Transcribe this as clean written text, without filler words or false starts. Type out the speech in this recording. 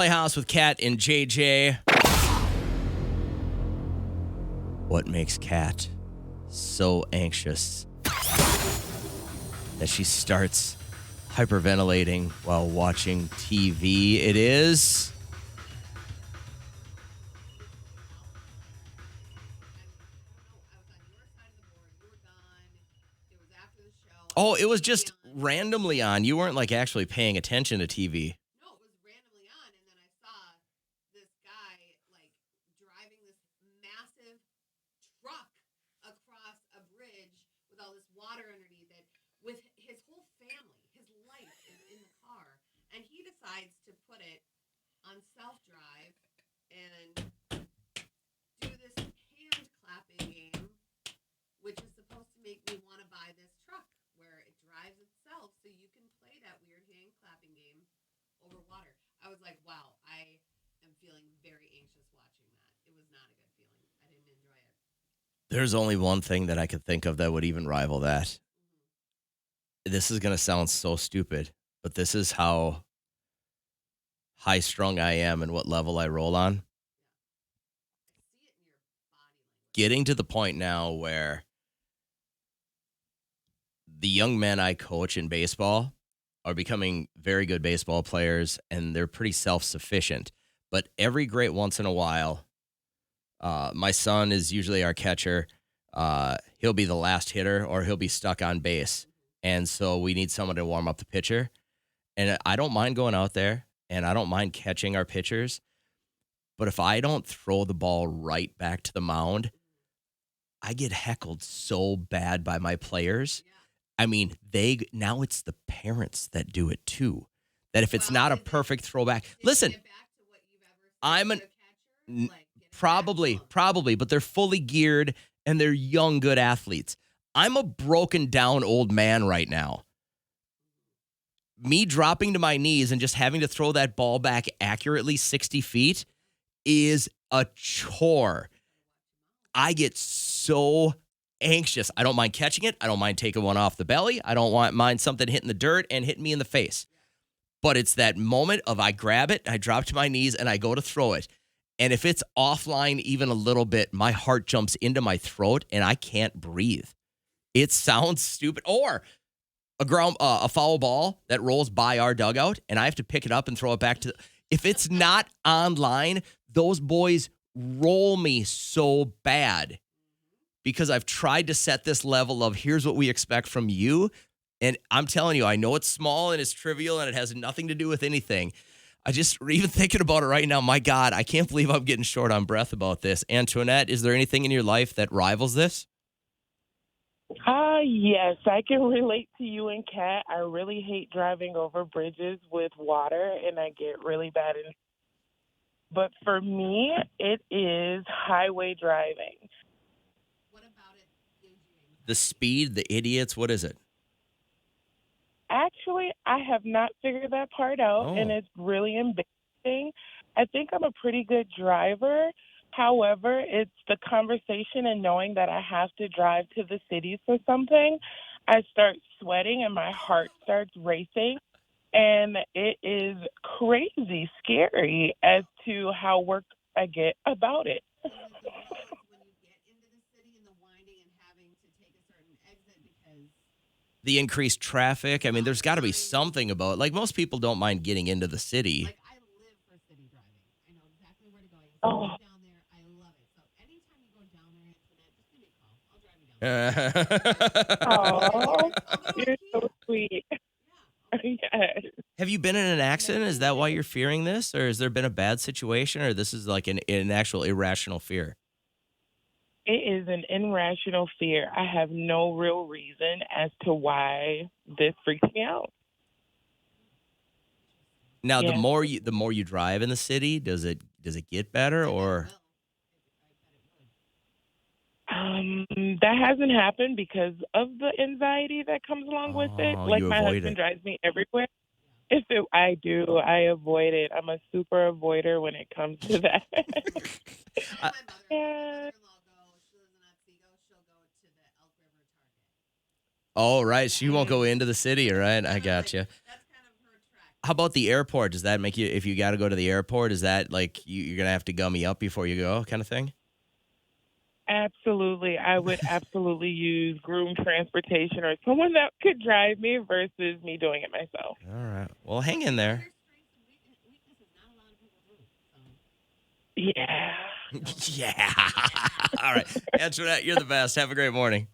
Playhouse with Kat and JJ. What makes Kat so anxious that she starts hyperventilating while watching TV? It is... Oh, it was just randomly on. You weren't like actually paying attention to TV. No, it was randomly on, and then I saw this guy like driving this massive truck across a bridge with all this water underneath it, with his whole family. His life is in the car, and he decides to put it on self-drive and do this hand clapping game, which is supposed to make me want to buy this truck, where it drives itself so you can play that weird hand clapping game over water. I was like, wow, I am feeling very anxious watching that. It was not a good feeling. I didn't enjoy it. There's only one thing that I could think of that would even rival that. This is going to sound so stupid, but this is how high strung I am and what level I roll on. I see it in your body language. Getting to the point now where the young men I coach in baseball are becoming very good baseball players, and they're pretty self-sufficient. But every great once in a while, my son is usually our catcher. He'll be the last hitter, or he'll be stuck on base. And so we need someone to warm up the pitcher. And I don't mind going out there, and I don't mind catching our pitchers. But if I don't throw the ball right back to the mound, I get heckled so bad by my players. Yeah. I mean, now it's the parents that do it too. That if it's Well, not a is it- perfect throwback, Did listen, you get back to what you've ever said I'm to an- a catcher? Like, get it back to probably, 'em. but they're fully geared and they're young, good athletes. I'm a broken down old man right now. Me dropping to my knees and just having to throw that ball back accurately 60 feet is a chore. I get so anxious. I don't mind catching it. I don't mind taking one off the belly. I don't mind something hitting the dirt and hitting me in the face. But it's that moment of I grab it, I drop to my knees, and I go to throw it. And if it's offline even a little bit, my heart jumps into my throat and I can't breathe. It sounds stupid. Or a foul ball that rolls by our dugout, and I have to pick it up and throw it back to. If it's not online, those boys roll me so bad because I've tried to set this level of here's what we expect from you. And I'm telling you, I know it's small and it's trivial and it has nothing to do with anything. I just, even thinking about it right now, my God, I can't believe I'm getting short on breath about this. Antoinette, is there anything in your life that rivals this? Yes, I can relate to you and Kat. I really hate driving over bridges with water, and I get really bad. But for me, it is highway driving. What about it gives you anxiety? The speed, the idiots, what is it? Actually, I have not figured that part out, and Oh. it's really embarrassing. I think I'm a pretty good driver. However, it's the conversation and knowing that I have to drive to the cities for something. I start sweating and my heart starts racing. And it is crazy scary as to how worked I get about it. So you get when you get into the city and the winding and having to take a certain exit because The increased traffic. I mean, there's got to be something about, like, most people don't mind getting into the city. like I live for city driving. I know exactly where to go. You Oh. can go down there. I love it. So anytime you go down there, Antoinette, just give me a call. I'll drive you down. Oh, I'll go to you're IKEA. so sweet. Yes. Have you been in an accident? Is that why you're fearing this? Or has there been a bad situation? Or this is like an actual irrational fear? It is an irrational fear. I have no real reason as to why this freaks me out. Now, Yeah. the more you drive in the city, does it get better? Or That hasn't happened because of the anxiety that comes along with it. Oh, Like you my avoid husband it. drives me everywhere. I do. I avoid it. I'm a super avoider when it comes to that. So does my mother. My Yeah. mother-in-law go. She lives in Otsego. She'll go to the Elk River Target. Oh, right. She won't go into the city, right? I got you. That's kind of her track. How about the airport? Does that make you, if you got to go to the airport, is that like you're going to have to gummy up before you go kind of thing? Absolutely. I would absolutely use groom transportation or someone that could drive me versus me doing it myself. All right. Well, hang in there. Your strengths and weaknesses not a lot of people do. So. Yeah. Yeah. All right. Answer that. You're the best. Have a great morning.